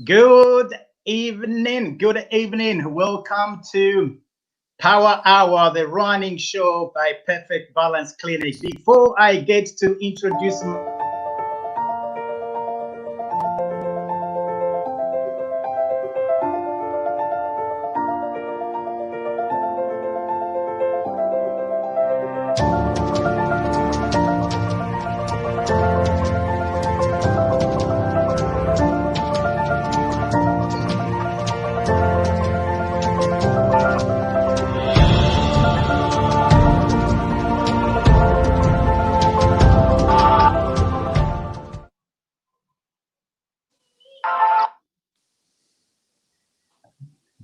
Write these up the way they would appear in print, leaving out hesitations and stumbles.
Good evening. Good evening. Welcome to Power Hour, the running show by Perfect Balance Clinic. Before I get to introduce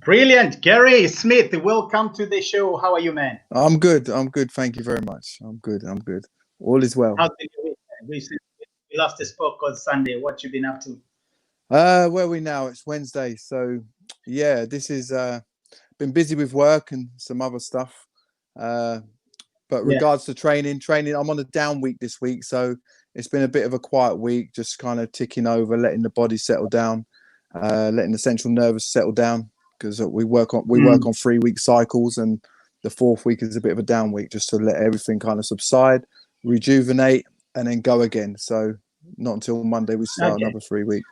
Brilliant, Gary Smith, welcome to the show. How are you, man? I'm good. I'm good. Thank you very much. I'm good. I'm good. All is well. How's been your week? We last spoke on Sunday. What you been up to? Where are we now? It's Wednesday. So yeah, this is been busy with work and some other stuff. But Yeah. regards to training, I'm on a down week this week, so it's been a bit of a quiet week, just kind of ticking over, letting the body settle down, letting the central nervous settle down, because we work on 3-week cycles, and the fourth week is a bit of a down week, just to let everything kind of subside, rejuvenate, and then go again. So not until Monday we start another 3 week.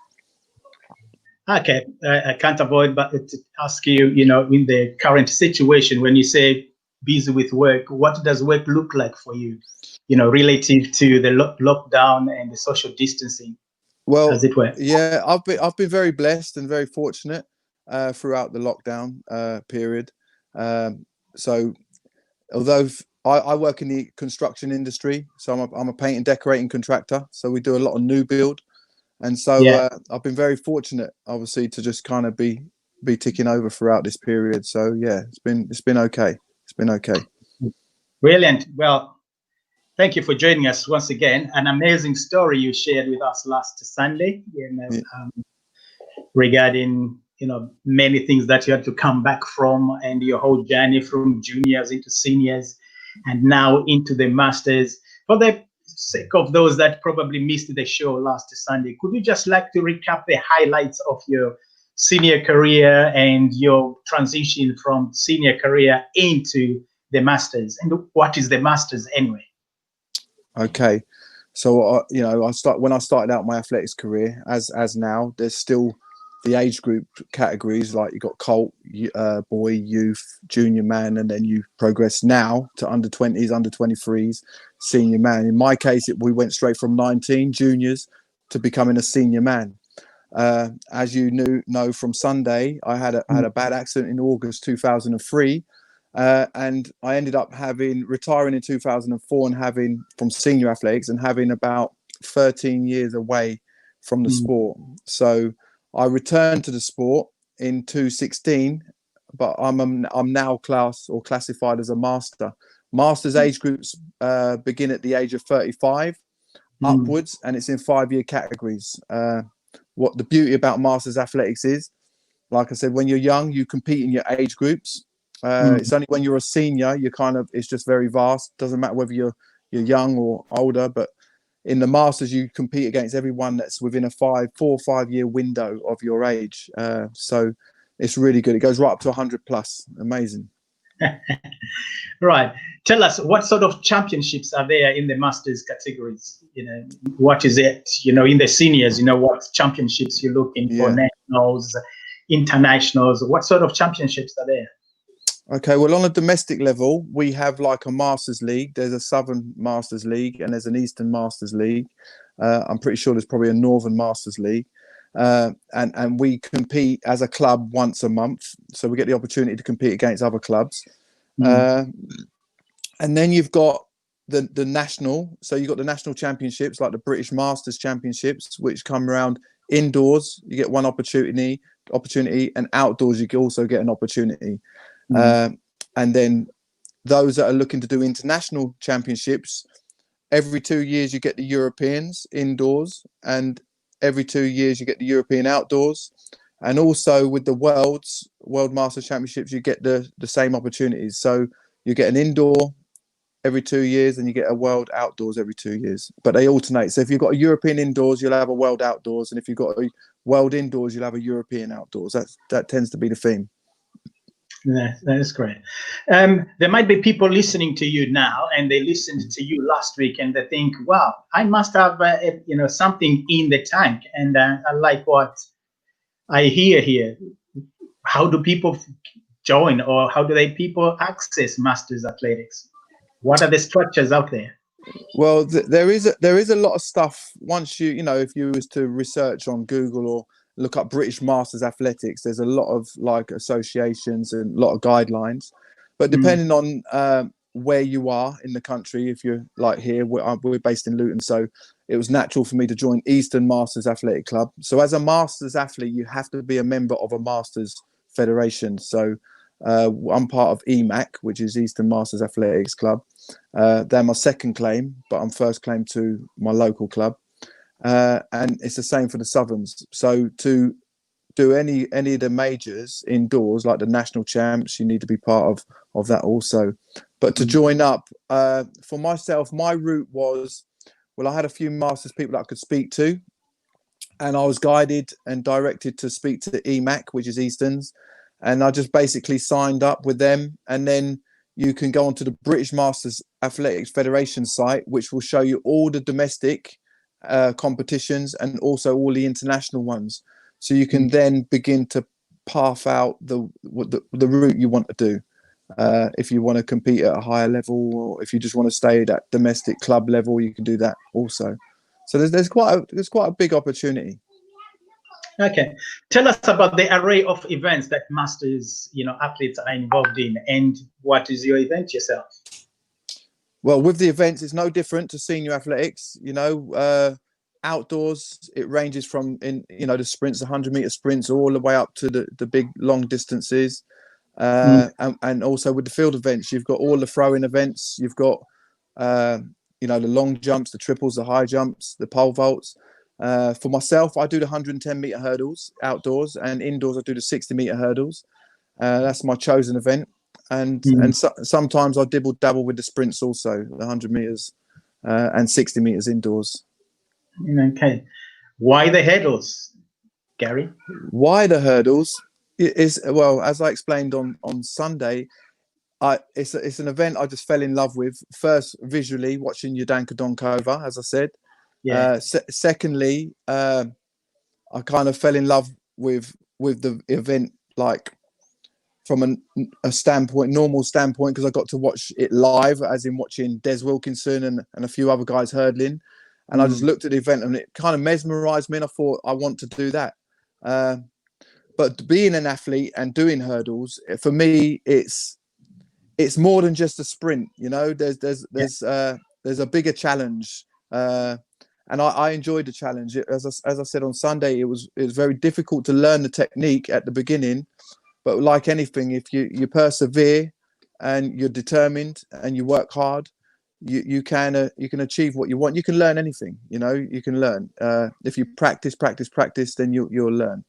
Okay, I can't avoid but to ask you, in the current situation, when you say busy with work, what does work look like for you, relative to the lockdown and the social distancing, as it were? Yeah, I've been very blessed and very fortunate throughout the lockdown period. So although I work in the construction industry, so I'm a paint and decorating contractor, so we do a lot of new build. And so I've been very fortunate, obviously, to just kind of be ticking over throughout this period. So yeah, it's been okay. It's been okay. Brilliant. Well, thank you for joining us once again. An amazing story you shared with us last Sunday, regarding many things that you had to come back from, and your whole journey from juniors into seniors, and now into the masters. For the sake of those that probably missed the show last Sunday, could you just like to recap the highlights of your senior career and your transition from senior career into the masters, and what is the masters anyway? Okay, so when I started out my athletics career, as now, there's still the age group categories, like you got colt, boy, youth, junior man, and then you progress now to under 20s, under 23s, senior man. In my case, we went straight from 19 juniors to becoming a senior man. As you know from Sunday, I had a bad accident in August 2003, and I ended up retiring in 2004 and having from senior athletics and having about 13 years away from the sport. So I returned to the sport in 2016, but I'm now classified as a master. Masters age groups begin at the age of 35 upwards, and it's in 5-year categories. What the beauty about masters athletics is, like I said, when you're young, you compete in your age groups. It's only when you're a senior, it's just very vast. Doesn't matter whether you're young or older, but in the masters, you compete against everyone that's within a 4 or 5 year window of your age. So it's really good. It goes right up to 100 plus. Amazing. Right. Tell us, what sort of championships are there in the masters categories? What is it? In the seniors, what championships you're looking for? Nationals, internationals. What sort of championships are there? Okay, well, on a domestic level, we have like a Masters League. There's a Southern Masters League and there's an Eastern Masters League. I'm pretty sure there's probably a Northern Masters League. And we compete as a club once a month. So we get the opportunity to compete against other clubs. And then you've got the national. So you've got the national championships, like the British Masters Championships, which come around indoors. You get one opportunity, and outdoors you can also get an opportunity. And then those that are looking to do international championships, every 2 years you get the Europeans indoors, and every 2 years you get the European outdoors. And also with the World Masters Championships, you get the same opportunities. So you get an indoor every 2 years and you get a World Outdoors every 2 years, but they alternate. So if you've got a European indoors, you'll have a World Outdoors, and if you've got a world indoors, you'll have a European outdoors. That tends to be the theme. Yeah, that is great. There might be people listening to you now, and they listened to you last week, and they think, "Wow, I must have something in the tank." And I like what I hear here. How do people join, or how do people access Masters Athletics? What are the structures out there? Well, there is a lot of stuff. Once if you was to research on Google or look up British Masters Athletics, there's a lot of like associations and a lot of guidelines. But depending on where you are in the country, if you're like here, we're based in Luton, so it was natural for me to join Eastern Masters Athletic Club. So as a Masters athlete, you have to be a member of a Masters federation. So I'm part of EMAC, which is Eastern Masters Athletics Club. They're my second claim, but I'm first claim to my local club. And it's the same for the Southerns. So to do any of the majors indoors, like the national champs, you need to be part of that also. But to join up, for myself, my route was, well, I had a few Masters people that I could speak to, and I was guided and directed to speak to EMAC, which is Easterns, and I just basically signed up with them. And then you can go onto the British Masters Athletics Federation site, which will show you all the domestic competitions and also all the international ones. So you can then begin to path out the route you want to do. If you want to compete at a higher level, or if you just want to stay at that domestic club level, you can do that also. So there's quite a big opportunity. Okay, tell us about the array of events that Masters, athletes are involved in, and what is your event yourself? Well, with the events, it's no different to senior athletics. Outdoors, it ranges from the sprints, 100-meter sprints, all the way up to the big long distances. And also with the field events, you've got all the throwing events. You've got the long jumps, the triples, the high jumps, the pole vaults. For myself, I do the 110-meter hurdles outdoors, and indoors I do the 60-meter hurdles. That's my chosen event. And sometimes I dibble dabble with the sprints also, the 100 meters and 60 meters indoors. Okay, why the hurdles, Gary? Why the hurdles is, well, as I explained on Sunday, it's an event I just fell in love with. First, visually watching Jurdanka Donkova, as I said. Yeah. Secondly, I kind of fell in love with the event, like from a normal standpoint, because I got to watch it live, as in watching Des Wilkinson and a few other guys hurdling. And I just looked at the event and it kind of mesmerized me, and I thought, I want to do that. But being an athlete and doing hurdles, for me, it's more than just a sprint. There's a bigger challenge, and I enjoyed the challenge. As I said on Sunday, it was very difficult to learn the technique at the beginning, but like anything, if you persevere and you're determined and you work hard, you can achieve what you want. You can learn anything. You can learn if you practice, then you'll learn.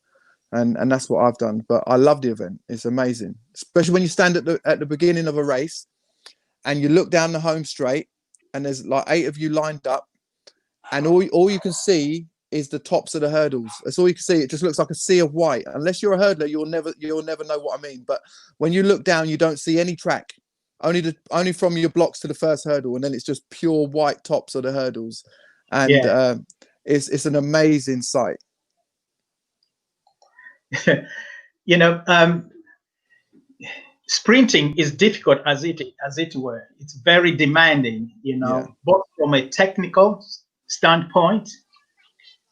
And that's what I've done. But I love the event. It's amazing, especially when you stand at the beginning of a race and you look down the home straight and there's like 8 of you lined up, and all you can see is the tops of the hurdles. That's all you can see. It just looks like a sea of white. Unless you're a hurdler, you'll never know what I mean. But when you look down, you don't see any track, only from your blocks to the first hurdle, and then it's just pure white tops of the hurdles, and it's an amazing sight. Sprinting is difficult as it were. It's very demanding, both from a technical standpoint,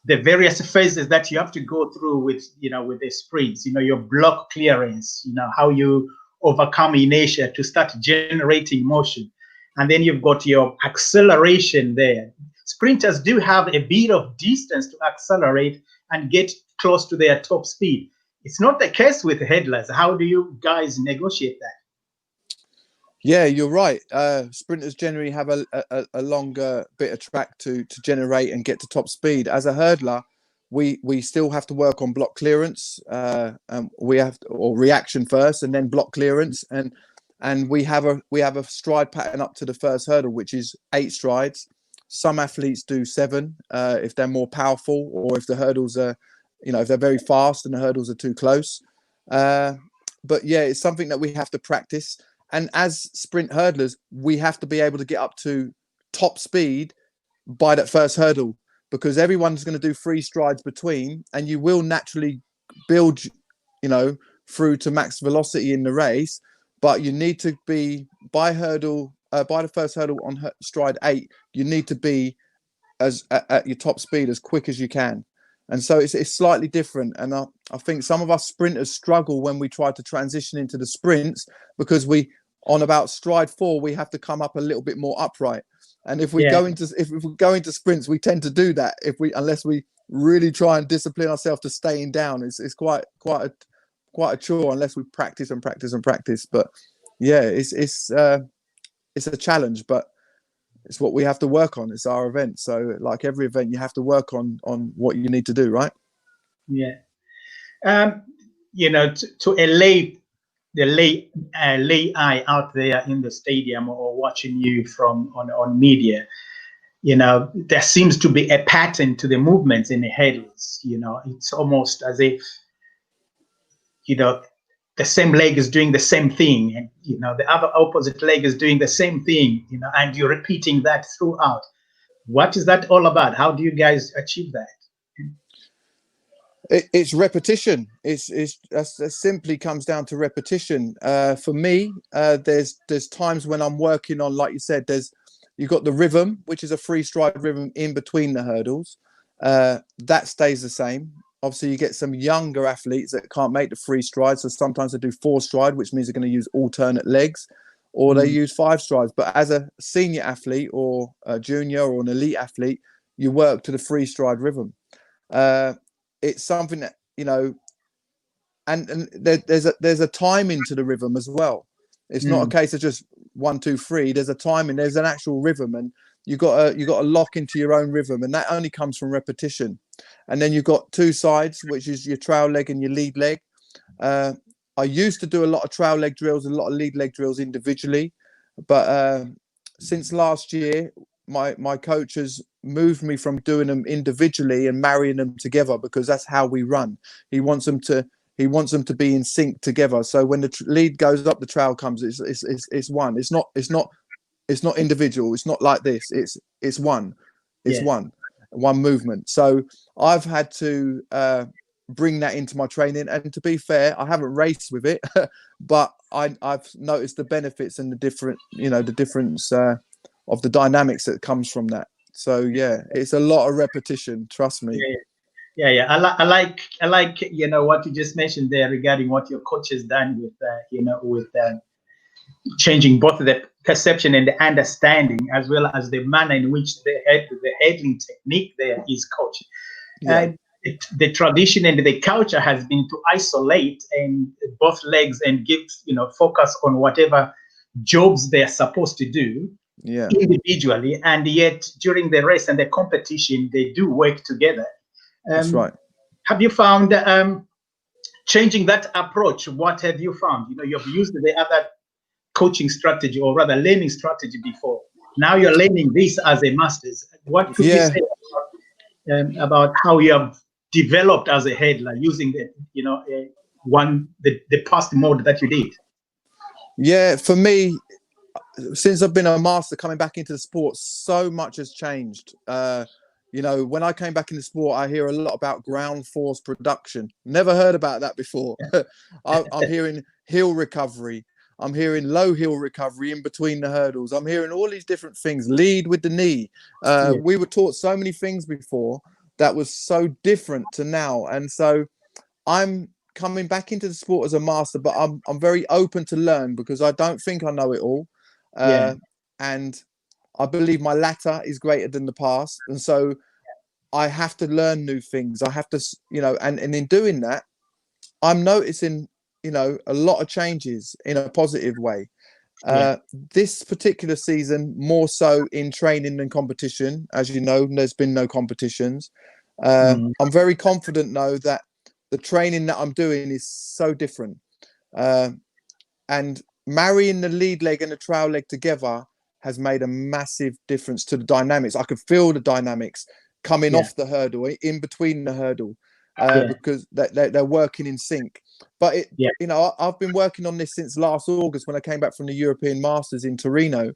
the various phases that you have to go through with the sprints, your block clearance, how you overcome inertia to start generating motion. And then you've got your acceleration there. Sprinters do have a bit of distance to accelerate and get close to their top speed. It's not the case with hurdlers. How do you guys negotiate that? Yeah, you're right. Sprinters generally have a longer bit of track to generate and get to top speed. As a hurdler, we still have to work on block clearance. We have reaction first, and then block clearance, and we have a stride pattern up to the first hurdle, which is 8 strides. Some athletes do 7 if they're more powerful, or if the hurdles are if they're very fast and the hurdles are too close. But yeah, it's something that we have to practice. And as sprint hurdlers, we have to be able to get up to top speed by that first hurdle, because everyone's going to do 3 strides between, and you will naturally build, through to max velocity in the race. But you need to be by the first hurdle on stride 8, you need to be at your top speed as quick as you can. And so it's slightly different. And I think some of us sprinters struggle when we try to transition into the sprints, because on about stride 4, we have to come up a little bit more upright. And if we go into sprints, we tend to do that unless we really try and discipline ourselves to staying down. It's quite a chore unless we practice and practice and practice. But yeah, it's a challenge, but it's what we have to work on. It's our event. So like every event, you have to work on what you need to do, right? Yeah. To allay the lay eye out there in the stadium or watching you from on media, there seems to be a pattern to the movements in the hurdles. It's almost as if, the same leg is doing the same thing, and the other opposite leg is doing the same thing, and you're repeating that throughout. What is that all about? How do you guys achieve that? It's repetition. That simply comes down to repetition. For me, there's times when I'm working on, like you said, you've got the rhythm, which is a 3 stride rhythm in between the hurdles. That stays the same. Obviously, you get some younger athletes that can't make the 3 strides, so sometimes they do 4 stride, which means they're going to use alternate legs, or they use 5 strides. But as a senior athlete or a junior or an elite athlete, you work to the 3 stride rhythm. It's something that, and there's a timing to the rhythm as well. It's not a case of just 1, 2, 3. There's a timing. There's an actual rhythm, and you got to lock into your own rhythm, and that only comes from repetition. And then you've got 2 sides, which is your trail leg and your lead leg. I used to do a lot of trail leg drills and a lot of lead leg drills individually, but since last year, my coach has moved me from doing them individually and marrying them together, because that's how we run. He wants them to be in sync together. So when the lead goes up, the trail comes. It's one. It's not individual. It's not like this. It's one. It's one movement. So I've had to bring that into my training. And to be fair, I haven't raced with it, but I've noticed the benefits and the difference of the dynamics that comes from that. So yeah, it's a lot of repetition. Trust me. Yeah. I like what you just mentioned there regarding what your coach has done with changing both the perception and the understanding, as well as the manner in which the handling technique there is coached. The tradition and the culture has been to isolate and both legs and give focus on whatever jobs they're supposed to do individually, and yet during the race and the competition they do work together. That's right. Have you found changing that approach? What have you found? You've used the other coaching strategy, or rather learning strategy, before. Now you're learning this as a master's. What could you say about how you have developed as a hurdler using the past mode that you did? Yeah, for me, since I've been a master coming back into the sport, so much has changed. When I came back in the sport, I hear a lot about ground force production. Never heard about that before. I'm hearing hill recovery. I'm hearing low hill recovery in between the hurdles. I'm hearing all these different things. Lead with the knee. We were taught so many things before that was so different to now. And so I'm coming back into the sport as a master, but I'm very open to learn, because I don't think I know it all. And I believe my latter is greater than the past. And so I have to learn new things. I have to, and in doing that, I'm noticing, a lot of changes in a positive way. This particular season, more so in training than competition. As you know, there's been no competitions. I'm very confident, though, that the training that I'm doing is so different. And marrying the lead leg and the trail leg together has made a massive difference to the dynamics. I could feel the dynamics coming off the hurdle, in between the hurdle. because they're working in sync. But Yeah. you know, I've been working on this since last August when I came back from the European Masters in Torino,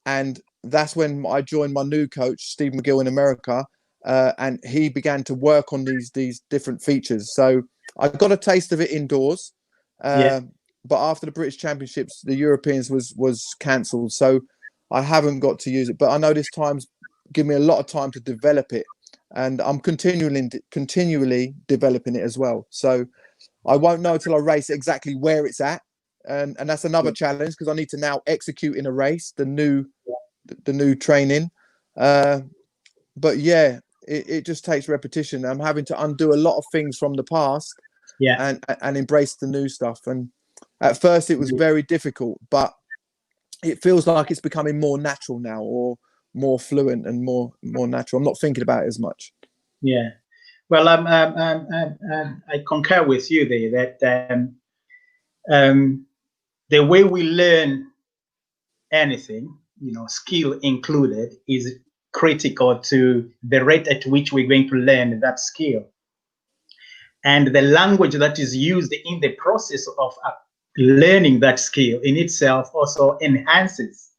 and that's when I joined my new coach, Steve McGill, in America, and he began to work on these different features. So I got a taste of it indoors, but after the British Championships, the Europeans was cancelled, so I haven't got to use it. But I know this time's give me a lot of time to develop it, and I'm continually developing it as well. So I won't know until I race exactly where it's at, and that's another challenge because I need to now execute in a race the new training. But yeah, it just takes repetition. I'm having to undo a lot of things from the past, and embrace the new stuff. And at first it was very difficult, but it feels like it's becoming more natural now, or more fluent and more natural. I'm not thinking about it as much. Yeah. Well, I concur with you there that the way we learn anything, you know, skill included, is critical to the rate at which we're going to learn that skill. And the language that is used in the process of learning that skill in itself also enhances,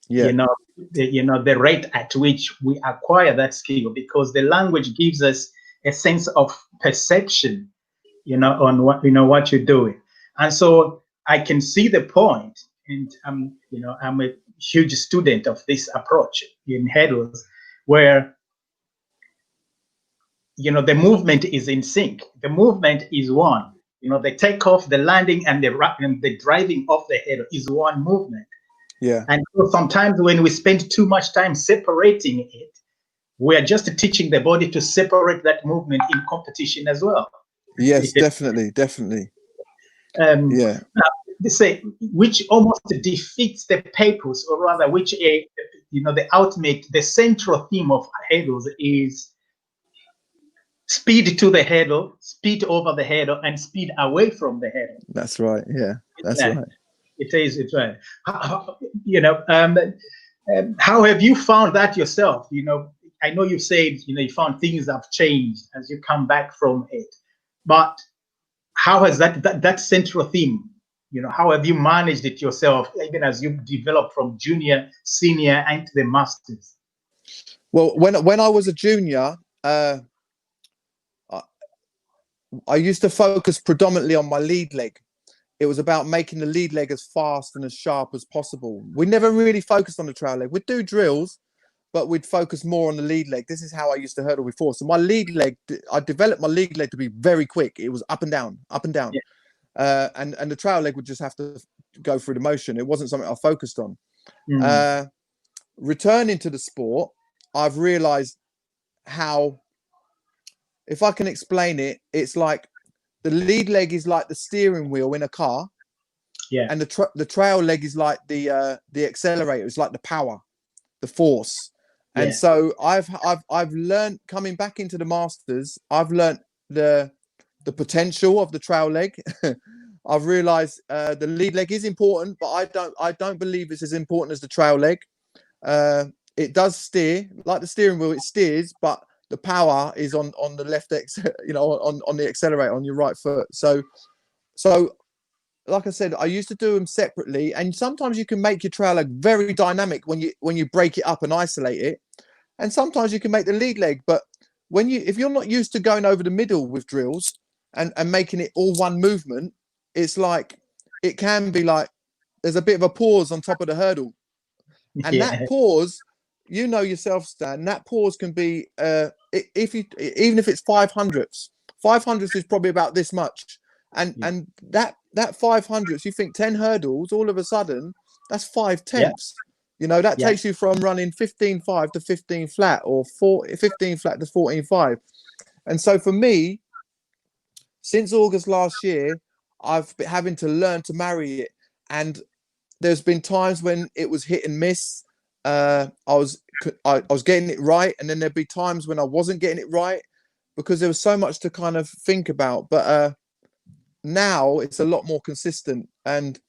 you know, the rate at which we acquire that skill, because the language gives us a sense of perception, you know, on what, you know, what you're doing. And so I can see the point, and you know, I'm a huge student of this approach in hurdles, where, you know, the movement is in sync. The movement is one. You know, the takeoff, the landing, and the driving of the hurdle is one movement. Yeah. And so sometimes when we spend too much time separating it, we are just teaching the body to separate that movement in competition as well. Yes, definitely. Yeah. They say, which almost defeats the purpose, or rather, which you know, the central theme of hurdles is speed to the hurdle, speed over the hurdle, and speed away from the hurdle. That's right. Yeah, that's right. It is. It's right. You know, how have you found that yourself? You know, I know you said, you know, you found things have changed as you come back from it, but how has that central theme, you know, how have you managed it yourself, even as you develop from junior, senior, and to the masters? Well, when I was a junior, I used to focus predominantly on my lead leg. It was about making the lead leg as fast and as sharp as possible. We never really focused on the trail leg. We'd do drills, but we'd focus more on the lead leg. This is how I used to hurdle before. So my lead leg, I developed my lead leg to be very quick. It was up and down, up and down. Yeah. And the trail leg would just have to go through the motion. It wasn't something I focused on. Returning to the sport, I've realized how, if I can explain it, it's like the lead leg is like the steering wheel in a car. Yeah. And the trail leg is like the accelerator. It's like the power, the force. And so I've learned, coming back into the Masters, I've learned the potential of the trail leg. I've realized the lead leg is important, but I don't believe it's as important as the trail leg. It does steer, like the steering wheel, it steers, but the power is on the left, you know, on the accelerator on your right foot. So like I said, I used to do them separately, and sometimes you can make your trail leg very dynamic when you break it up and isolate it, and sometimes you can make the lead leg. But if you're not used to going over the middle with drills and making it all one movement, it's like, it can be like there's a bit of a pause on top of the hurdle, and that pause, you know yourself, Stan, that pause can be even if it's 500ths is probably about this much, and that 500ths, you think 10 hurdles, all of a sudden that's 5/10. You know, that takes you from running 15.5 to 15 flat, or 15 flat to 14.5. And so for me, since August last year, I've been having to learn to marry it, and there's been times when it was hit and miss. I was getting it right, and then there'd be times when I wasn't getting it right, because there was so much to kind of think about. But now it's a lot more consistent, and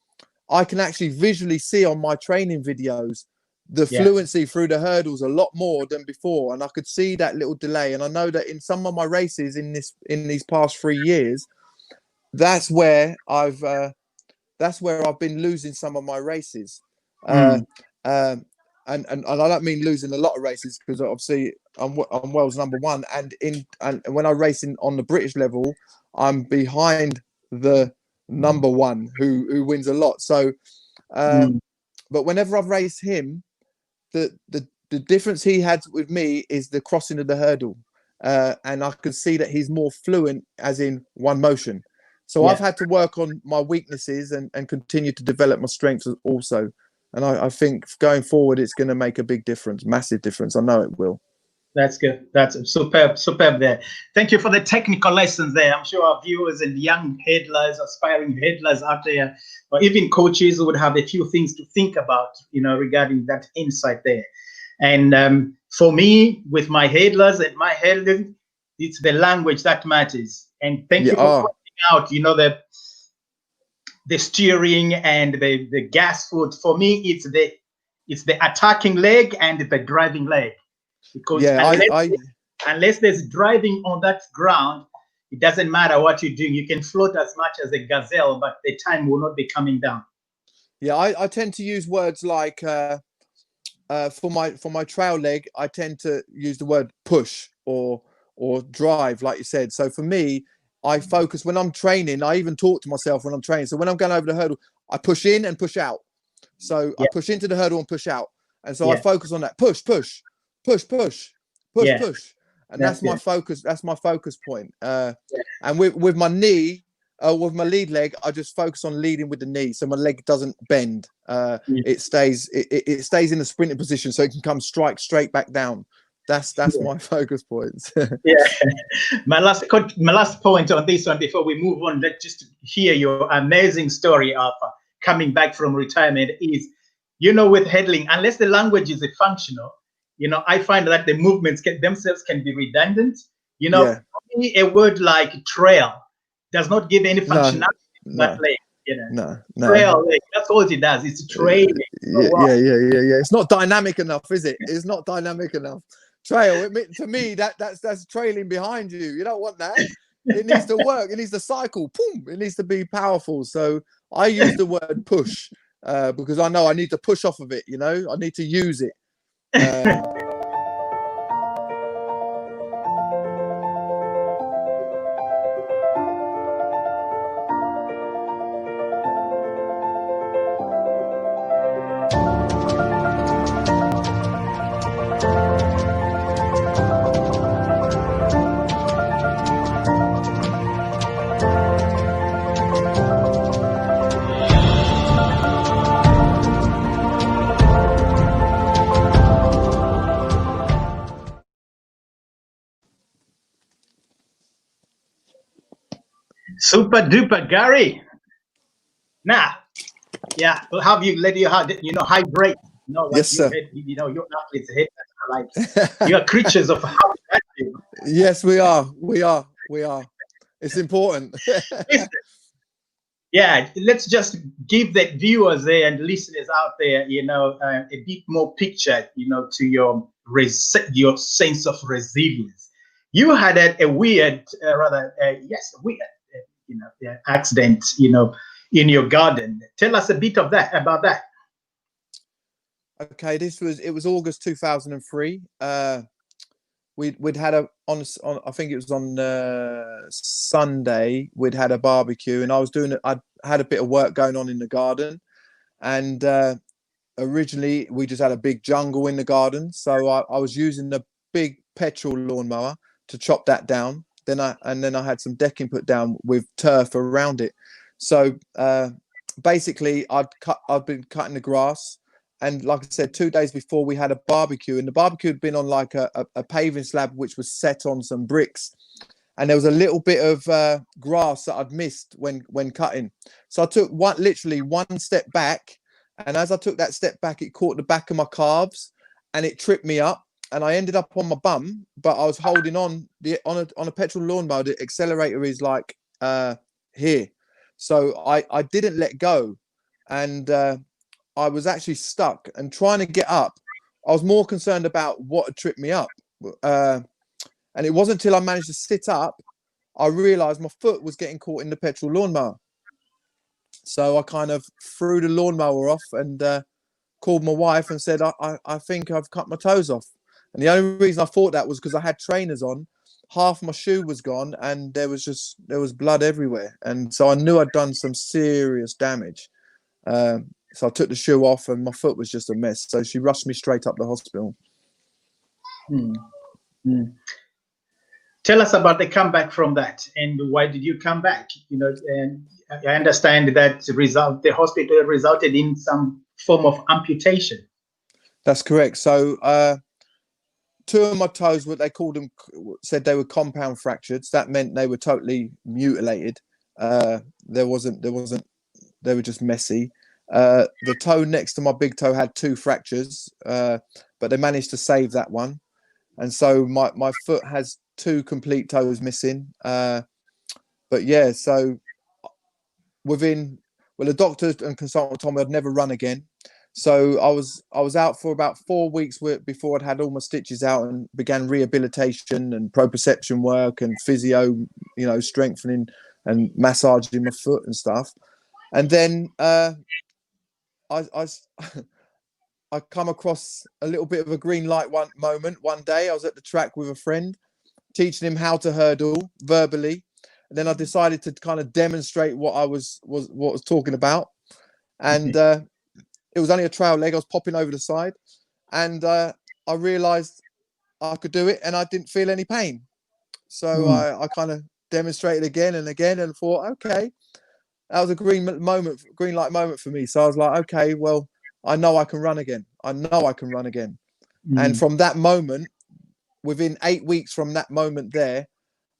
I can actually visually see on my training videos the Yeah. fluency through the hurdles a lot more than before, and I could see that little delay. And I know that in some of my races in these past 3 years, that's where I've been losing some of my races. Mm. And I don't mean losing a lot of races, because obviously I'm world's number one, and when I race on the British level, I'm behind the number one who wins a lot. So, Mm. but whenever I've raced him, the difference he had with me is the crossing of the hurdle, and I could see that he's more fluent, as in one motion. So Yeah. I've had to work on my weaknesses and continue to develop my strengths also. And I think going forward, it's going to make a big difference, massive difference. I know it will. That's good. That's superb there. Thank you for the technical lessons there. I'm sure our viewers and young headlers, aspiring headlers out there, or even coaches would have a few things to think about, regarding that insight there. And for me, with my headlers and my headling, it's the language that matters. And thank you for pointing out, the steering and the gas foot. For me, it's the attacking leg and the driving leg. Because unless there's driving on that ground, it doesn't matter what you're doing. You can float as much as a gazelle, but the time will not be coming down. Yeah, I tend to use words like for my trail leg, I tend to use the word push or drive, like you said. So for me, I focus when I'm training. I even talk to myself when I'm training. So when I'm going over the hurdle, I push in and push out. So I push into the hurdle and push out. And so I focus on that push, push, push, push, push, push. And that's my focus. That's my focus point. And with my knee, with my lead leg, I just focus on leading with the knee, so my leg doesn't bend. It stays in a sprinting position, so it can come straight back down. That's my focus points. My last point on this one before we move on, let's just hear your amazing story of coming back from retirement. Is with headling, unless the language is functional, I find that the movements themselves can be redundant. For me, a word like trail does not give any functionality to that leg. No. Trail leg, that's all it does. It's training. Yeah. It's not dynamic enough, is it? It's not dynamic enough. Trail, to me, that's trailing behind you. You don't want that. It needs to work. It needs to cycle. Boom. It needs to be powerful. So I use the word push because I know I need to push off of it. I need to use it. Super duper, Gary. Now, we'll have you let you hydrate. Yes, sir. Your athletes head like you're creatures of habit. Yes, we are. It's important. Let's just give the viewers there and listeners out there, a bit more picture, to your sense of resilience. You had a weird, accident, in your garden. Tell us a bit about that. Okay, it was August 2003. We'd had I think it was on Sunday, we'd had a barbecue, and I had a bit of work going on in the garden, and originally we just had a big jungle in the garden, so I was using the big petrol lawnmower to chop that down. Then I had some decking put down with turf around it. So basically I'd been cutting the grass. And like I said, 2 days before we had a barbecue, and the barbecue had been on like a paving slab, which was set on some bricks. And there was a little bit of grass that I'd missed when cutting. So I took literally one step back. And as I took that step back, it caught the back of my calves and it tripped me up. And I ended up on my bum, but I was holding on on a petrol lawnmower. The accelerator is like here. So I didn't let go. And I was actually stuck and trying to get up. I was more concerned about what had tripped me up. And it wasn't until I managed to sit up, I realized my foot was getting caught in the petrol lawnmower. So I kind of threw the lawnmower off and called my wife and said, I think I've cut my toes off. And the only reason I thought that was because I had trainers on, half my shoe was gone, and there was blood everywhere. And so I knew I'd done some serious damage. So I took the shoe off and my foot was just a mess. So she rushed me straight up the hospital. Hmm. Hmm. Tell us about the comeback from that, and why did you come back? You know, and I understand that the hospital resulted in some form of amputation. That's correct. So two of my toes, what they called them, said they were compound fractures. That meant they were totally mutilated. They were just messy. The toe next to my big toe had two fractures, but they managed to save that one. And so my foot has two complete toes missing. But yeah, so the doctor and consultant told me I'd never run again. So I was out for about 4 weeks before I'd had all my stitches out and began rehabilitation and proprioception work and physio, strengthening and massaging my foot and stuff. And then I I come across a little bit of a green light moment. One day I was at the track with a friend, teaching him how to hurdle verbally. And then I decided to kind of demonstrate what I was talking about. And it was only a trail leg. I was popping over the side. And I realized I could do it and I didn't feel any pain. So I kind of demonstrated again and again and thought, okay, that was a green light moment for me. So I was like, okay, well, I know I can run again. And from that moment, within 8 weeks from that moment there,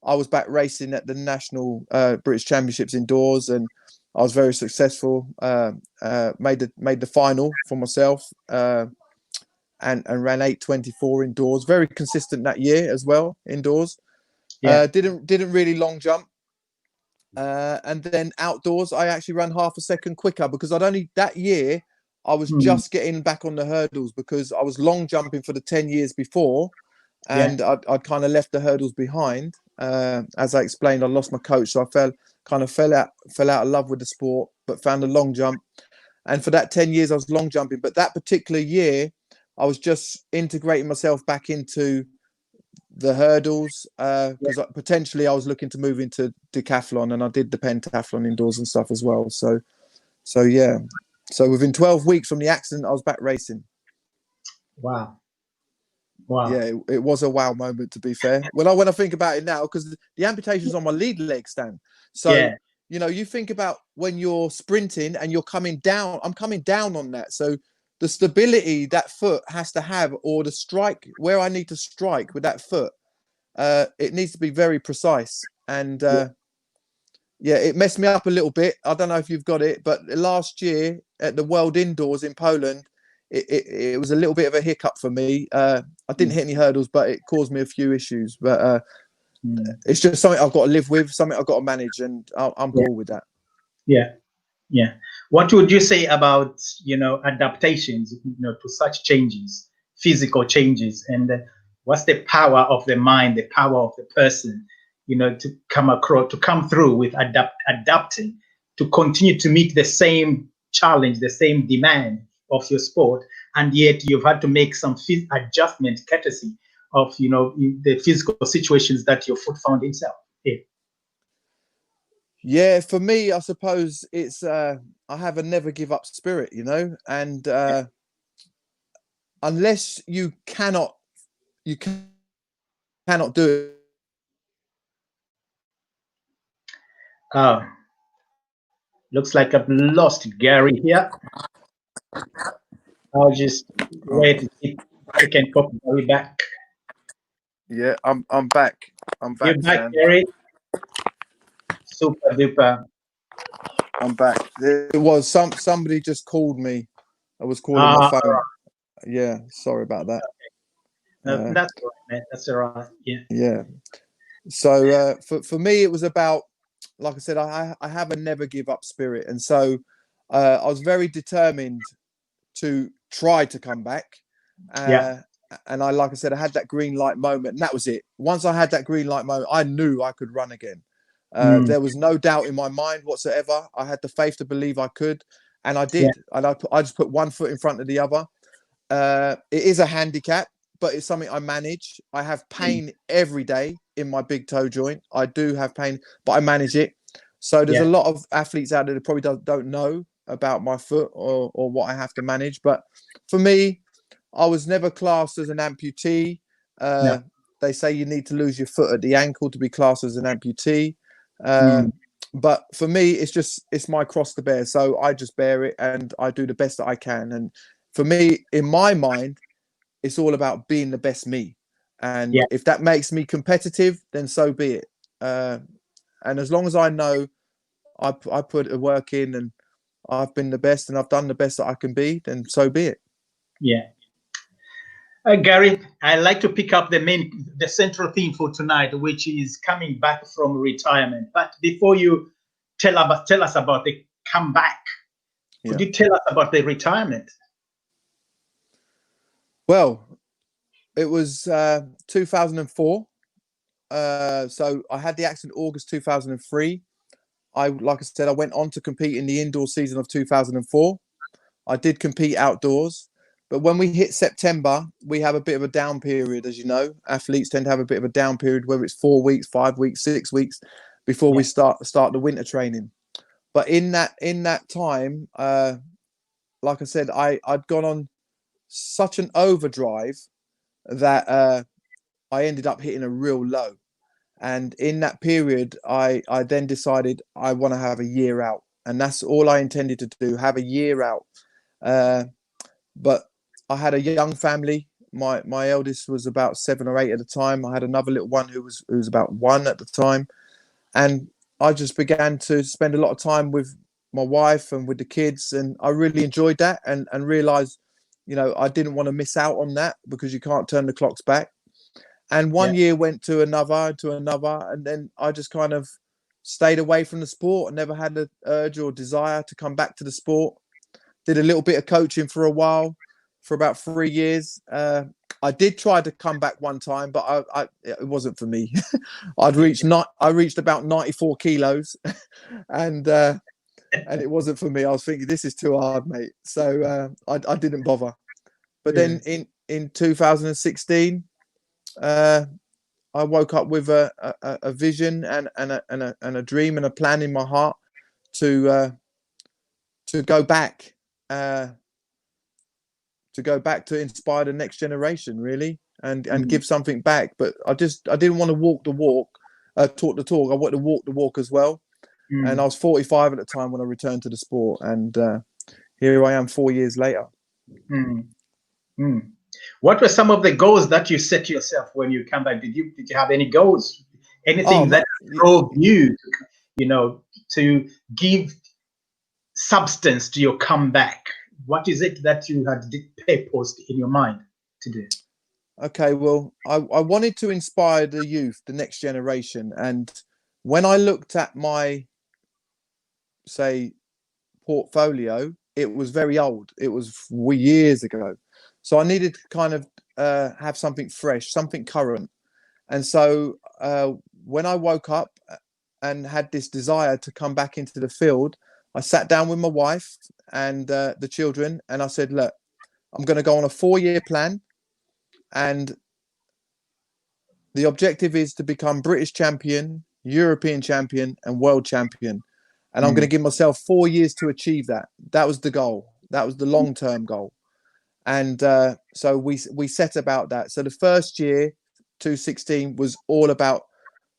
I was back racing at the national British Championships indoors, and I was very successful. Made the final for myself, and ran 8:24 indoors. Very consistent that year as well indoors. Yeah. Didn't really long jump. And then outdoors, I actually ran half a second quicker because that year I was just getting back on the hurdles because I was long jumping for the 10 years before, and I'd kind of left the hurdles behind. As I explained, I lost my coach, so I fell out of love with the sport, but found a long jump. And for that 10 years, I was long jumping. But that particular year, I was just integrating myself back into the hurdles because potentially I was looking to move into decathlon, and I did the pentathlon indoors and stuff as well. So yeah. So within 12 weeks from the accident, I was back racing. Wow. Yeah, it was a wow moment, to be fair. When I think about it now, because the amputation's on my lead leg, Stan. So, you think about when you're sprinting and you're coming down. I'm coming down on that. So the stability that foot has to have, or the strike, where I need to strike with that foot, it needs to be very precise. And it messed me up a little bit. I don't know if you've got it, but last year at the World Indoors in Poland, it was a little bit of a hiccup for me. I didn't hit any hurdles, but it caused me a few issues. But it's just something I've got to live with, something I've got to manage, and I'm cool with that. Yeah. What would you say about, adaptations, to such changes, physical changes, and what's the power of the mind, the power of the person, to come through with adapting, to continue to meet the same challenge, the same demand of your sport, and yet you've had to make some adjustment courtesy of, the physical situations that your foot found itself in. Yeah, for me, I suppose it's I have a never give up spirit, and unless you cannot do it. Looks like I've lost Gary here. I'll just wait to see if I can pop Gary back. Yeah, I'm back. You're back, Gary. Super duper. I'm back. It was somebody just called me. I was calling my phone. Right. Yeah, sorry about that. No, that's all right, man. That's all right. Yeah. Yeah. So for me, it was about, like I said, I have a never give up spirit, and so I was very determined to try to come back. And like I said, I had that green light moment, and that was it. Once I had that green light moment, I knew I could run again. There was no doubt in my mind whatsoever. I had the faith to believe I could, and I did. And I just put one foot in front of the other. It is a handicap, but it's something I manage. I have pain every day in my big toe joint. I do have pain, but I manage it. So there's a lot of athletes out there that probably don't know about my foot or what I have to manage. But for me, I was never classed as an amputee. They say you need to lose your foot at the ankle to be classed as an amputee. But for me, it's my cross to bear. So I just bear it and I do the best that I can. And for me, in my mind, it's all about being the best me. And if that makes me competitive, then so be it. And as long as I know I put the work in and I've been the best and I've done the best that I can be, then so be it. Yeah. Gary, I'd like to pick up the central theme for tonight, which is coming back from retirement. But before you tell us about the comeback, could you tell us about the retirement? Well, it was 2004. So I had the accident August 2003. Like I said, I went on to compete in the indoor season of 2004. I did compete outdoors. But when we hit September, we have a bit of a down period, as you know. Athletes tend to have a bit of a down period, whether it's 4 weeks, 5 weeks, 6 weeks, before we start the winter training. But in that time, like I said, I'd gone on such an overdrive that I ended up hitting a real low. And in that period, I then decided I want to have a year out. And that's all I intended to do, have a year out. But I had a young family. My eldest was about 7 or 8 at the time. I had another little one who was about 1 at the time. And I just began to spend a lot of time with my wife and with the kids. And I really enjoyed that and realized, I didn't want to miss out on that because you can't turn the clocks back. And one year went to another, and then I just kind of stayed away from the sport and never had the urge or desire to come back to the sport. Did a little bit of coaching for a while, for about 3 years. I did try to come back one time, but it wasn't for me. I reached about 94 kilos, and it wasn't for me. I was thinking, this is too hard, mate. So I didn't bother. But then in 2016. I woke up with a vision and a dream and a plan in my heart to go back to inspire the next generation, really, and give something back. But I didn't want to walk the walk, talk the talk. I wanted to walk the walk as well. And I was 45 at the time when I returned to the sport, and here I am 4 years later. What were some of the goals that you set yourself when you come back? Did you have any goals? Anything that drove you, to give substance to your comeback? What is it that you had purposed in your mind to do? Okay, well, I wanted to inspire the youth, the next generation. And when I looked at my, say, portfolio, it was very old. It was years ago. So I needed to kind of have something fresh, something current. And so when I woke up and had this desire to come back into the field, I sat down with my wife and the children, and I said, look, I'm going to go on a 4-year plan. And the objective is to become British champion, European champion, and world champion. And I'm going to give myself 4 years to achieve that. That was the goal. That was the long-term goal. And so we set about that. So the first year, 2016, was all about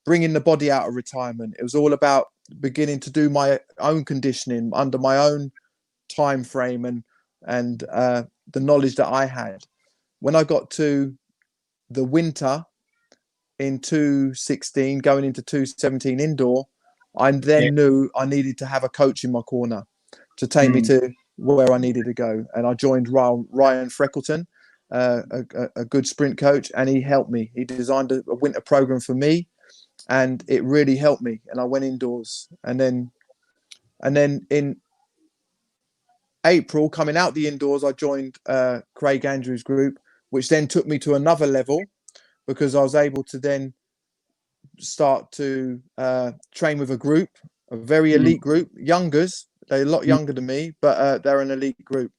bringing the body out of retirement. It was all about beginning to do my own conditioning under my own time frame and the knowledge that I had. When I got to the winter in 2016, going into 2017 indoor, I then knew I needed to have a coach in my corner to take me to where I needed to go. And I joined Ryan Freckleton, a good sprint coach, and he helped me. He designed a winter program for me, and it really helped me. And I went indoors. And then in April, coming out the indoors, I joined Craig Andrews' group, which then took me to another level because I was able to then start to train with a group, a very elite group, youngers. They're a lot younger than me, but they're an elite group.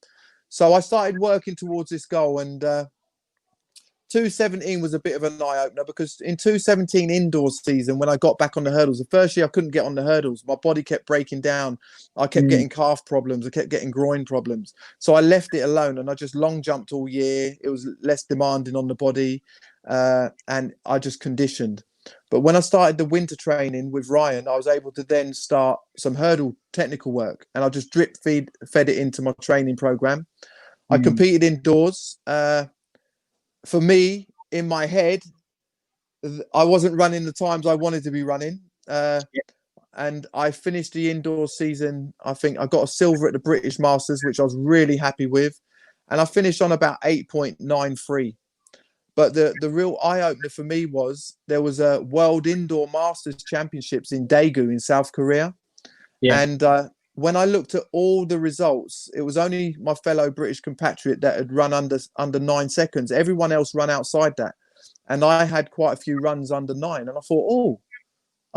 So I started working towards this goal, and 217 was a bit of an eye opener because in 217 indoor season, when I got back on the hurdles, the first year I couldn't get on the hurdles. My body kept breaking down. I kept getting calf problems. I kept getting groin problems. So I left it alone and I just long jumped all year. It was less demanding on the body, and I just conditioned. But when I started the winter training with Ryan, I was able to then start some hurdle technical work, and I just fed it into my training program. I competed indoors. For me, in my head, I wasn't running the times I wanted to be running. And I finished the indoor season. I think I got a silver at the British Masters, which I was really happy with. And I finished on about 8.93. But the real eye-opener for me was there was a World Indoor Masters Championships in Daegu in South Korea. Yeah. And when I looked at all the results, it was only my fellow British compatriot that had run under 9 seconds. Everyone else ran outside that. And I had quite a few runs under 9. And I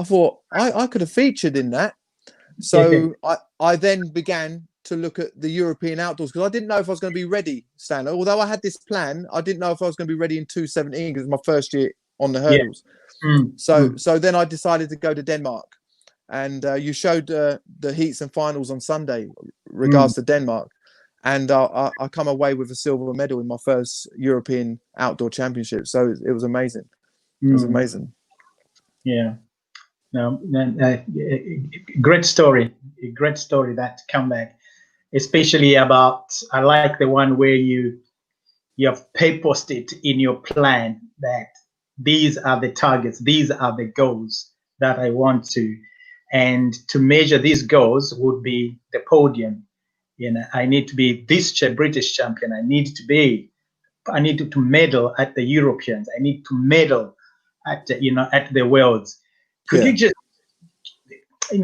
thought, I could have featured in that. So I then began to look at the European outdoors because I didn't know if I was going to be ready, Stanley. Although I had this plan, I didn't know if I was going to be ready in 217 because it was my first year on the hurdles. So then I decided to go to Denmark. And you showed the heats and finals on Sunday regards to Denmark. And I come away with a silver medal in my first European outdoor championship. So it was amazing. It was amazing. Yeah. No, great story. A great story, that comeback. Especially about, I like the one where you have purposed it in your plan that these are the targets, these are the goals that I want to. And to measure these goals would be the podium. You know, I need to be this British champion. I need to medal at the Europeans. I need to medal at the Worlds. Could you just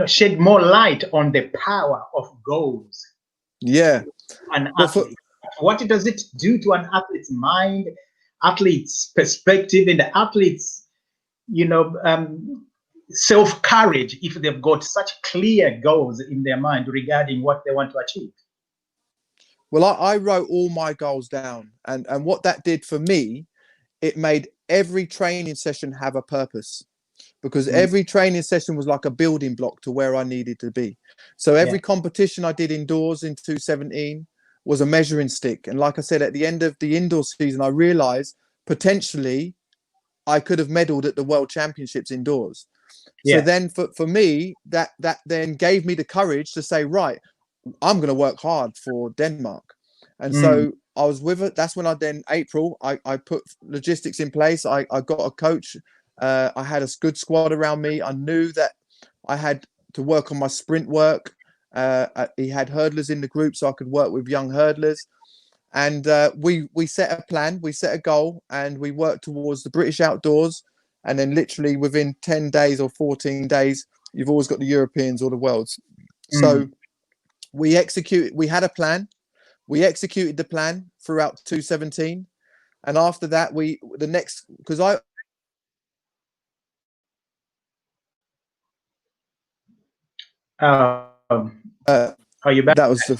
shed more light on the power of goals? Yeah. An athlete. What does it do to an athlete's mind, athlete's perspective, and the athlete's self-courage if they've got such clear goals in their mind regarding what they want to achieve? Well, I wrote all my goals down, and what that did for me, it made every training session have a purpose, because every training session was like a building block to where I needed to be. So every competition I did indoors in 217 was a measuring stick. And like I said, at the end of the indoor season, I realized potentially I could have medaled at the World Championships indoors. So then for me, that then gave me the courage to say, right, I'm going to work hard for Denmark. And so I was with it. That's when April, I put logistics in place. I got a coach. I had a good squad around me. I knew that I had to work on my sprint work. He had hurdlers in the group so I could work with young hurdlers. And we set a plan, we set a goal, and we worked towards the British outdoors. And then literally within 10 days or 14 days, you've always got the Europeans or the Worlds. So we had a plan. We executed the plan throughout 217. And after that, are you back? That was the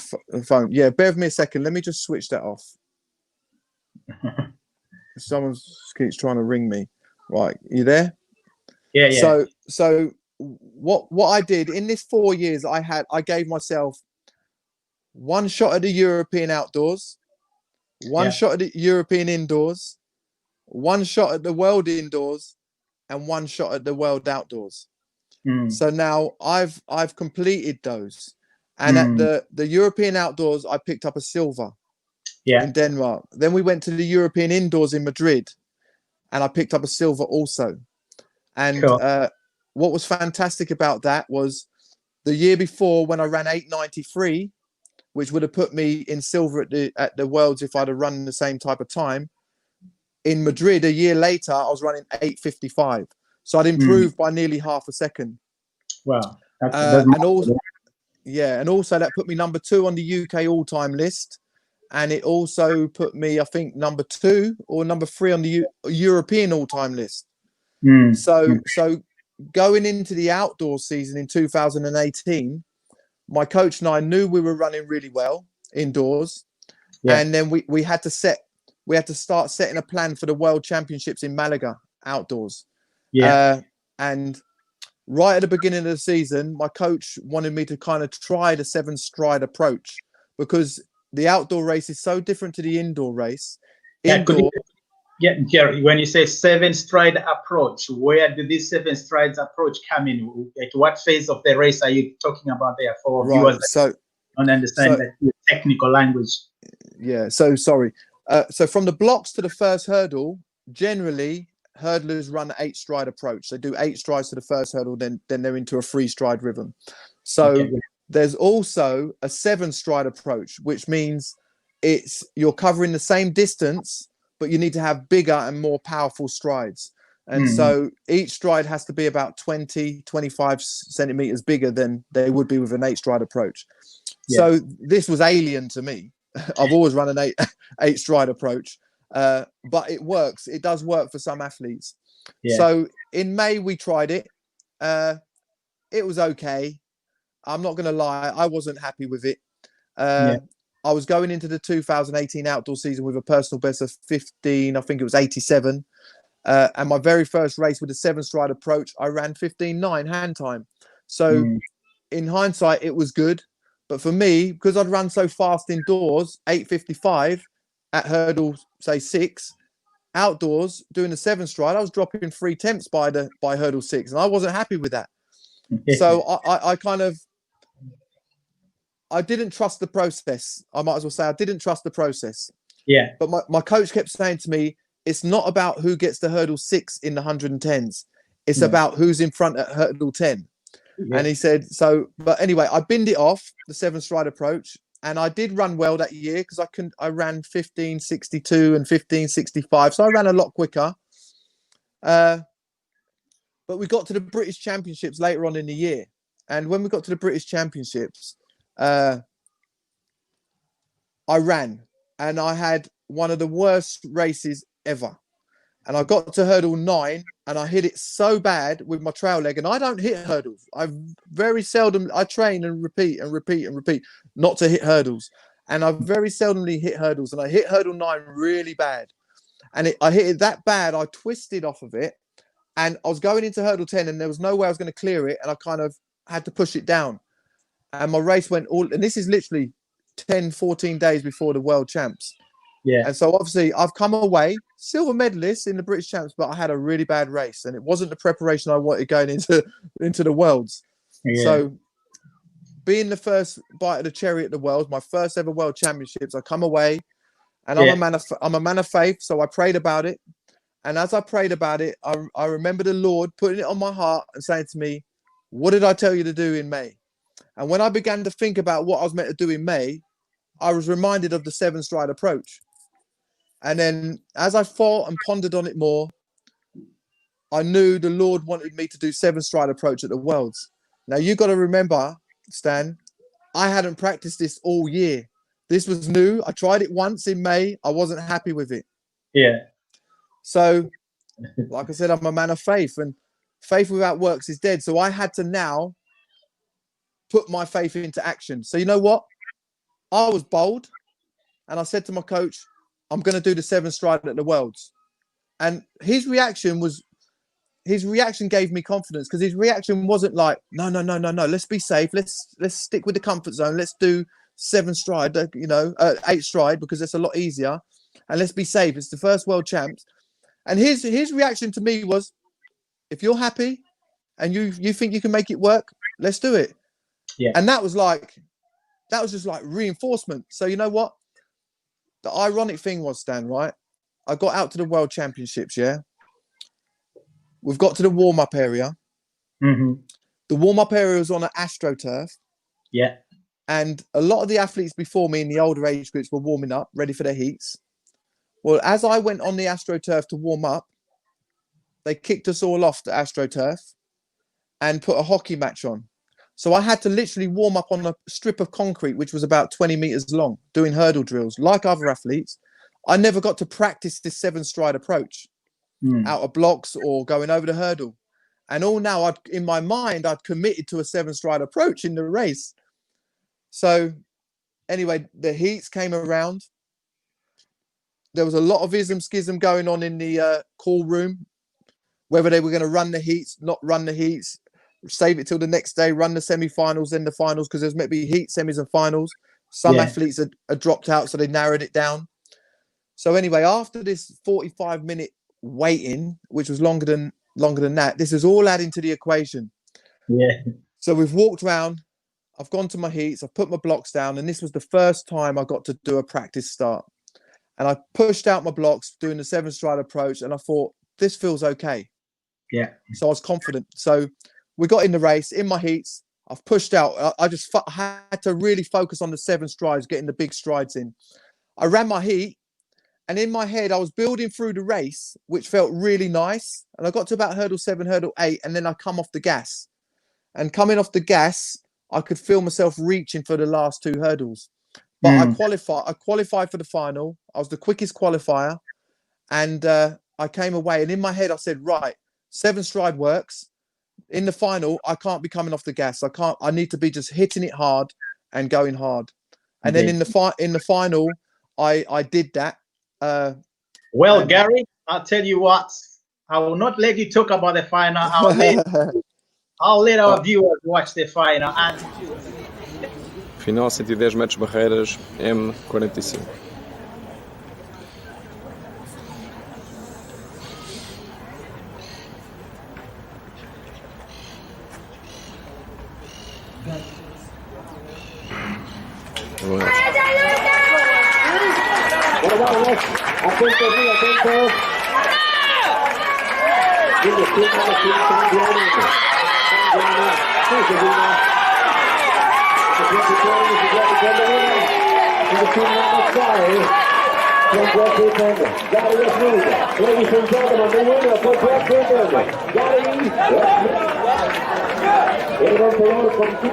phone. Yeah, bear with me a second. Let me just switch that off. Someone keeps trying to ring me. Right, you there? Yeah. So what I did in this 4 years, I gave myself one shot at the European outdoors, one shot at the European indoors, one shot at the World indoors, and one shot at the World outdoors. So now I've completed those. And at the European outdoors, I picked up a silver in Denmark. Then we went to the European indoors in Madrid, and I picked up a silver also. And what was fantastic about that was the year before, when I ran 8.93, which would have put me in silver at the Worlds if I'd have run the same type of time. In Madrid, a year later, I was running 8.55. So I'd improved by nearly half a second. Wow. And Yeah, and also that put me number 2 on the UK all-time list, and it also put me, I think, number 2 or number 3 on the European all-time list. Mm. So going into the outdoor season in 2018, my coach and I knew we were running really well indoors, Yeah. and then we had to start setting a plan for the World Championships in Malaga outdoors. Yeah. And right at the beginning of the season, my coach wanted me to kind of try the 7-stride approach, because the outdoor race is so different to the indoor race. Yeah. Could Indoor, you, yeah, Jerry, when you say 7-stride approach, where did this 7 strides approach come in? At what phase of the race are you talking about there for right? viewers that don't understand So that technical language? yeah. So sorry. So from the blocks to the first hurdle, generally hurdlers run an 8-stride approach. They do 8 strides to the first hurdle, then they're into a 3-stride rhythm. So Okay. there's also a 7-stride approach, which means you're covering the same distance, but you need to have bigger and more powerful strides. And Mm-hmm. so each stride has to be about 25 centimeters bigger than they would be with an 8-stride approach. Yeah. So this was alien to me. I've always run an 8-stride approach, but it works. It does work for some athletes. Yeah. So in May we tried it. It was okay. I'm not going to lie. I wasn't happy with it. Yeah. I was going into the 2018 outdoor season with a personal best of 15. I think it was 87. And my very first race with a 7-stride approach, I ran 15.9 hand time. So in hindsight, it was good. But for me, because I'd run so fast indoors, 8:55 at hurdle, say 6, outdoors doing the 7-stride, I was dropping 3/10 by hurdle 6, and I wasn't happy with that. So I kind of, I didn't trust the process. I might as well say I didn't trust the process. Yeah. But my coach kept saying to me, it's not about who gets to hurdle 6 in the 110s. It's about who's in front at hurdle 10. Yeah. And he said, so, but anyway, I binned it off, the 7-stride approach. And I did run well that year because I ran 15:62 and 15:65. So I ran a lot quicker. But we got to the British Championships later on in the year. And when we got to the British Championships, I ran and I had one of the worst races ever. And I got to hurdle 9 and I hit it so bad with my trail leg. And I don't hit hurdles. I train and repeat not to hit hurdles. And I very seldomly hit hurdles. And I hit hurdle 9 really bad. And I hit it that bad, I twisted off of it. And I was going into hurdle 10 and there was no way I was going to clear it. And I kind of had to push it down. And my race went and this is literally 10, 14 days before the world champs. Yeah. And so obviously I've come away silver medalist in the British champs, but I had a really bad race and it wasn't the preparation I wanted going into the worlds. Yeah. So being the first bite of the cherry at the worlds, my first ever world championships, I come away and I'm a man of faith. So I prayed about it. And as I prayed about it, I remember the Lord putting it on my heart and saying to me, what did I tell you to do in May? And when I began to think about what I was meant to do in May, I was reminded of the 7-stride approach. And then as I thought and pondered on it more, I knew the Lord wanted me to do 7-stride approach at the Worlds. Now, you got to remember, Stan, I hadn't practiced this all year. This was new. I tried it once in May. I wasn't happy with it. Yeah. So, like I said, I'm a man of faith, and faith without works is dead. So I had to now put my faith into action. So you know what? I was bold, and I said to my coach, I'm going to do the 7-stride at the Worlds. And his reaction gave me confidence, because his reaction wasn't like, no, let's be safe. Let's stick with the comfort zone. Let's do 7-stride, 8-stride, because it's a lot easier. And let's be safe. It's the first world champs. And his reaction to me was, if you're happy and you think you can make it work, let's do it. Yeah. And that was just like reinforcement. So you know what? The ironic thing was, Stan, right? I got out to the World Championships, yeah? We've got to the warm-up area. Mm-hmm. The warm-up area was on an AstroTurf. Yeah. And a lot of the athletes before me in the older age groups were warming up, ready for their heats. Well, as I went on the AstroTurf to warm up, they kicked us all off the AstroTurf and put a hockey match on. So I had to literally warm up on a strip of concrete, which was about 20 meters long, doing hurdle drills. Like other athletes, I never got to practice this 7-stride approach out of blocks or going over the hurdle. And all now, in my mind, I'd committed to a 7-stride approach in the race. So anyway, the heats came around. There was a lot of schism going on in the call room, whether they were going to run the heats, not run the heats, save it till the next day, run the semi-finals, then the finals, because there's maybe heat, semis and finals. Some athletes had dropped out, so they narrowed it down. So anyway, after this 45-minute waiting, which was longer than that, this is all adding to the equation. Yeah. So we've walked around, I've gone to my heats, I've put my blocks down, and this was the first time I got to do a practice start. And I pushed out my blocks doing the 7-stride approach, and I thought, this feels okay. Yeah. So I was confident. So we got in the race, in my heats, I've pushed out. I just had to really focus on the 7 strides, getting the big strides in. I ran my heat, and in my head, I was building through the race, which felt really nice. And I got to about hurdle 7, hurdle 8, and then I come off the gas. And coming off the gas, I could feel myself reaching for the last 2 hurdles. But I qualified for the final. I was the quickest qualifier. And I came away. And in my head, I said, right, 7-stride works. In the final, I can't be coming off the gas. I need to be just hitting it hard and going hard. And then in the final, I did that. Well, Gary, I'll tell you what. I will not let you talk about the final. I'll let our viewers watch the final. And Final 110 metros barreiras, M45. Ladies and gentlemen, the winner for Black Ribbon, Gary. El vencedor con 6.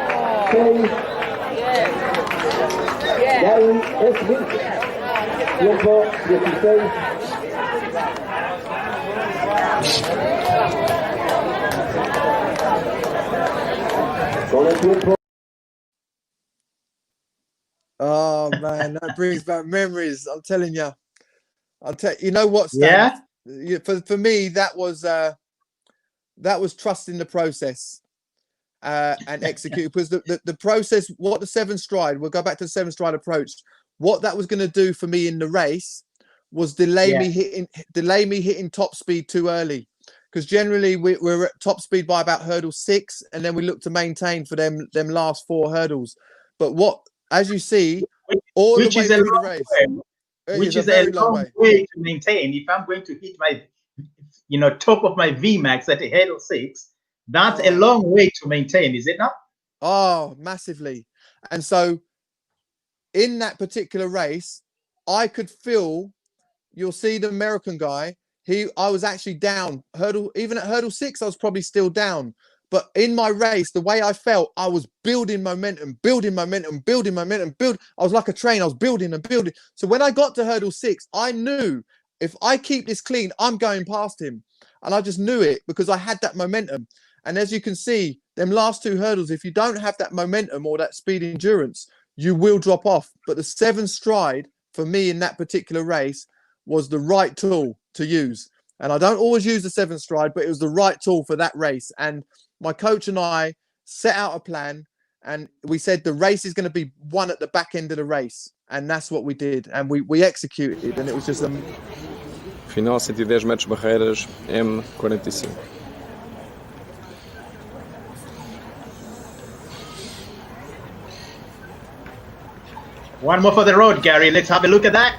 Gary Smith. Tiempo 16. Con el tiempo. Oh man, that brings back memories. I'm telling you. You know what, Stan? Yeah. For me, that was trusting the process and execute, because the process, what the 7-stride, we'll go back to the 7-stride approach. What that was going to do for me in the race was delay me hitting top speed too early, because generally we're at top speed by about hurdle 6, and then we look to maintain for them last 4 hurdles. But as you see, all the way through the race, which is a long way to maintain. If I'm going to hit my, top of my VMAX at hurdle 6, that's a long way to maintain, is it not? Oh, massively. And so in that particular race, I could feel, you'll see the American guy, I was actually down. Even at hurdle 6, I was probably still down. But in my race, the way I felt, I was building momentum. I was like a train. I was building and building. So when I got to hurdle 6, I knew if I keep this clean, I'm going past him. And I just knew it because I had that momentum. And as you can see, them last 2 hurdles, if you don't have that momentum or that speed endurance, you will drop off. But the 7-stride for me in that particular race was the right tool to use. And I don't always use the 7-stride, but it was the right tool for that race. And my coach and I set out a plan, and we said the race is going to be won at the back end of the race. And that's what we did. And we executed, and it was just a... Final 110 metros barreiras, M45. One more for the road, Gary. Let's have a look at that.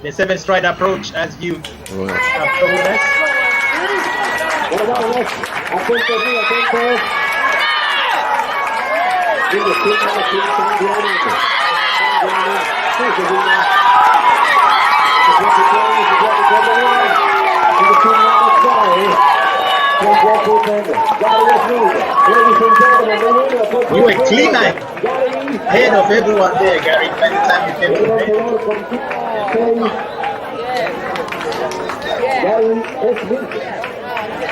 The 7-stride approach, as you have told us. Ladies and gentlemen, winner for You were track clean women, ahead of everyone there, Gary. By the time you came to Gary. the Gary Smith,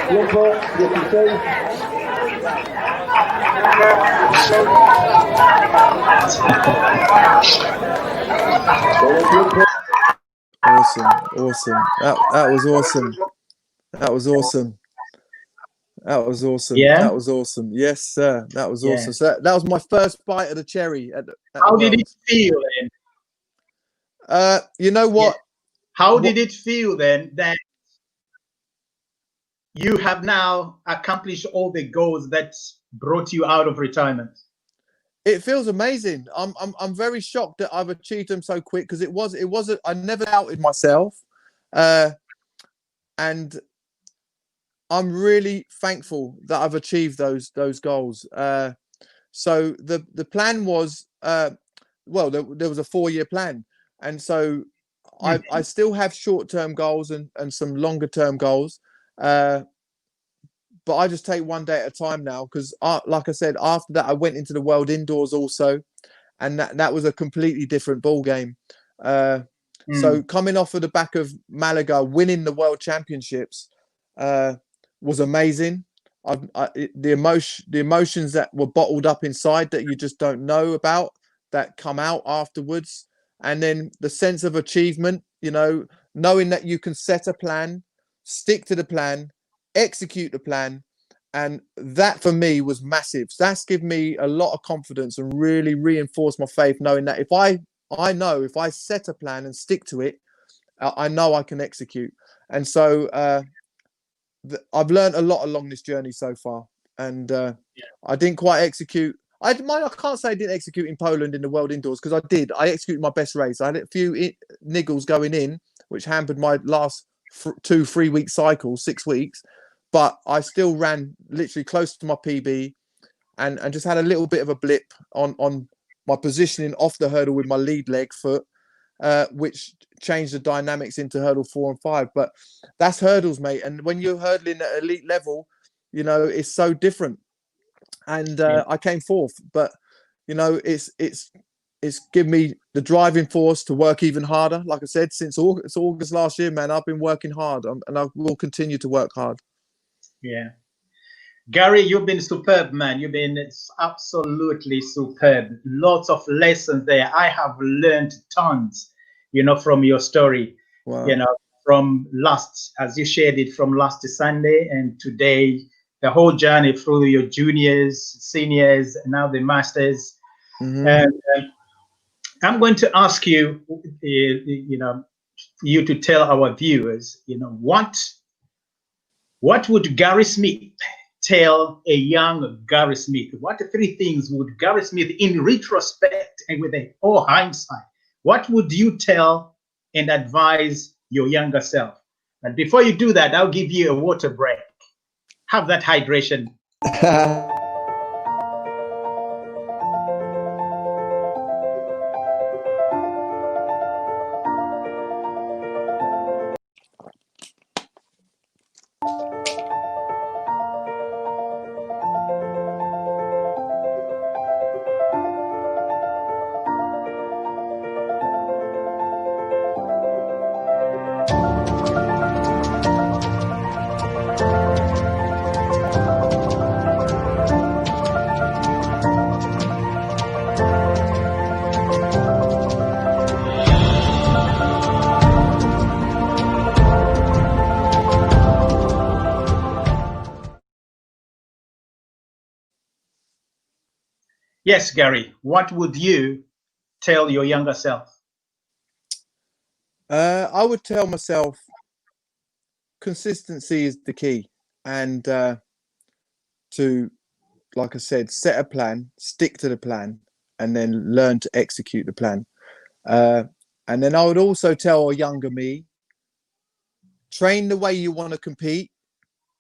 tiempo 16. Awesome, awesome. That was awesome. That was awesome. That was awesome. Yeah? That was awesome. Yes, sir. That was Yeah. awesome. So that was my first bite of the cherry at the How did it Worlds. feel then? You know what? How did it feel then that you have now accomplished all the goals that brought you out of retirement? It feels amazing. I'm very shocked that I've achieved them so quick because it wasn't. I never doubted myself, and I'm really thankful that I've achieved those goals. So the plan was well, there was a 4-year plan, and so I still have short-term goals and some longer-term goals. But I just take one day at a time now because, like I said, after that I went into the World Indoors also, and that was a completely different ball game. So coming off of the back of Malaga, winning the World Championships was amazing. The emotions that were bottled up inside that you just don't know about that come out afterwards, and then the sense of achievement. You know, knowing that you can set a plan, stick to the plan, execute the plan, and that for me was massive. So that's given me a lot of confidence and really reinforced my faith, knowing that if I set a plan and stick to it, I know I can execute. And so I've learned a lot along this journey so far, and I didn't quite execute. I can't say I didn't execute in Poland in the World Indoors because I did. I executed my best race. I had a few niggles going in, which hampered my last 2-3 week cycle, 6 weeks. But I still ran literally close to my PB, and just had a little bit of a blip on my positioning off the hurdle with my lead leg foot, which changed the dynamics into hurdle 4 and 5. But that's hurdles, mate. And when you're hurdling at elite level, you know, it's so different. And I came fourth, but you know, it's given me the driving force to work even harder. Like I said, since August last year, man, I've been working hard, and I will continue to work hard. Yeah. Gary, you've been superb, man. You've been absolutely superb. Lots of lessons there. I have learned tons, you know, from your story. Wow. You know, from as you shared it from last Sunday and today, the whole journey through your juniors, seniors, and now the masters. And I'm going to ask you, you know, you to tell our viewers, you know, what would Gary Smith tell a young Gary Smith? What 3 things would Gary Smith, in retrospect and with all hindsight, what would you tell and advise your younger self? And before you do that, I'll give you a water break. Have that hydration. Yes, Gary, what would you tell your younger self? I would tell myself consistency is the key, and to, like I said, set a plan, stick to the plan, and then learn to execute the plan. And then I would also tell a younger me, train the way you want to compete,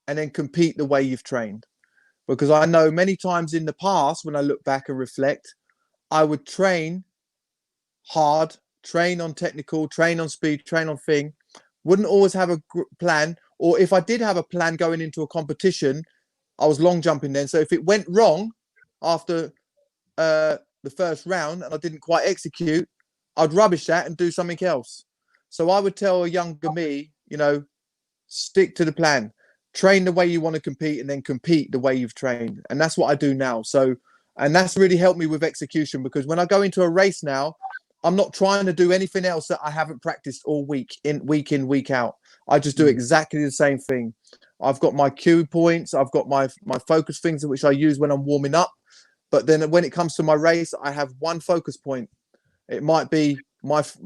and then compete the way you've trained. Because I know many times in the past, when I look back and reflect, I would train hard, train on technical, train on speed, train on thing, wouldn't always have a plan. Or if I did have a plan going into a competition, I was long jumping then. So if it went wrong, after the first round and I didn't quite execute, I'd rubbish that and do something else. So I would tell a younger me, you know, stick to the plan, train the way you want to compete, and then compete the way you've trained. And that's what I do now. So, and that's really helped me with execution, because when I go into a race now, I'm not trying to do anything else that I haven't practiced all week in, week out. I just do exactly the same thing. I've got my cue points. I've got my focus things which I use when I'm warming up. But then when it comes to my race, I have one focus point. It might be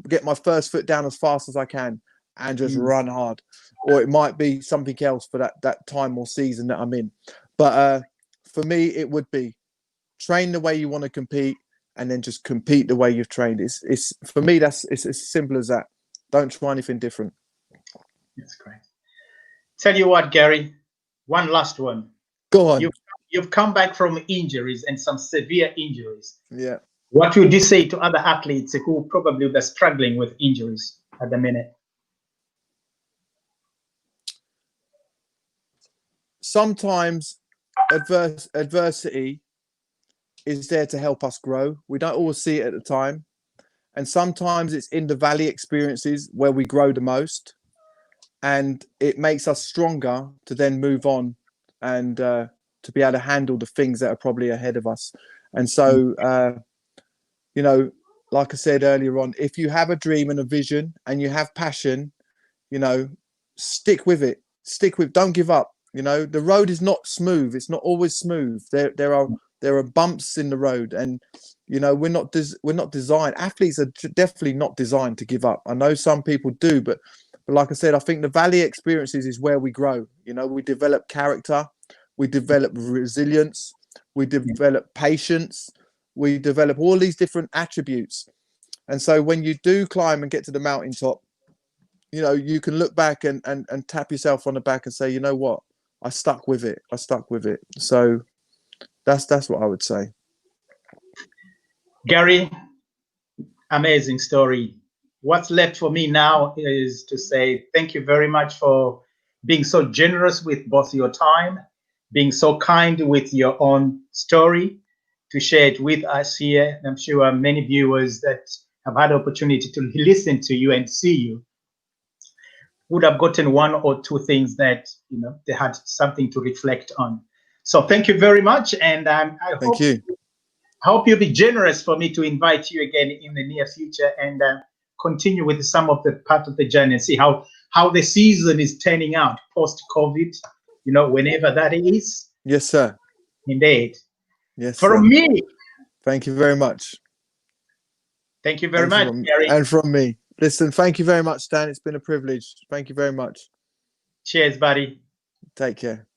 get my first foot down as fast as I can and just run hard, or it might be something else for that time or season that I'm in. But for me, it would be train the way you want to compete, and then just compete the way you've trained. It's for me, it's as simple as that. Don't try anything different. That's great. Tell you what, Gary, one last one. Go on. You've come back from injuries, and some severe injuries. Yeah. What would you say to other athletes who probably are struggling with injuries at the minute? Sometimes adversity is there to help us grow. We don't always see it at the time. And sometimes it's in the valley experiences where we grow the most. And it makes us stronger to then move on and to be able to handle the things that are probably ahead of us. And so, you know, like I said earlier on, if you have a dream and a vision and you have passion, you know, stick with it. Don't give up. You know, the road is not smooth. It's not always smooth. There are bumps in the road, and you know, we're not designed. Athletes are definitely not designed to give up. I know some people do, but like I said, I think the valley experiences is where we grow. You know, we develop character, we develop resilience, we develop patience, we develop all these different attributes. And so when you do climb and get to the mountaintop, you know, you can look back and tap yourself on the back and say, you know what, I stuck with it. So that's what I would say. Gary, amazing story. What's left for me now is to say thank you very much for being so generous with both your time, being so kind with your own story, to share it with us here. I'm sure many viewers that have had the opportunity to listen to you and see you would have gotten one or two things that, you know, they had something to reflect on. So thank you very much. And I hope you'll be generous for me to invite you again in the near future and continue with some of the part of the journey and see how the season is turning out post-COVID, you know, whenever that is. Yes, sir. Indeed. Yes, From sir. me. Thank you very much. Thank you very much, Gary. And from me. Listen, thank you very much, Stan. It's been a privilege. Thank you very much. Cheers, buddy. Take care.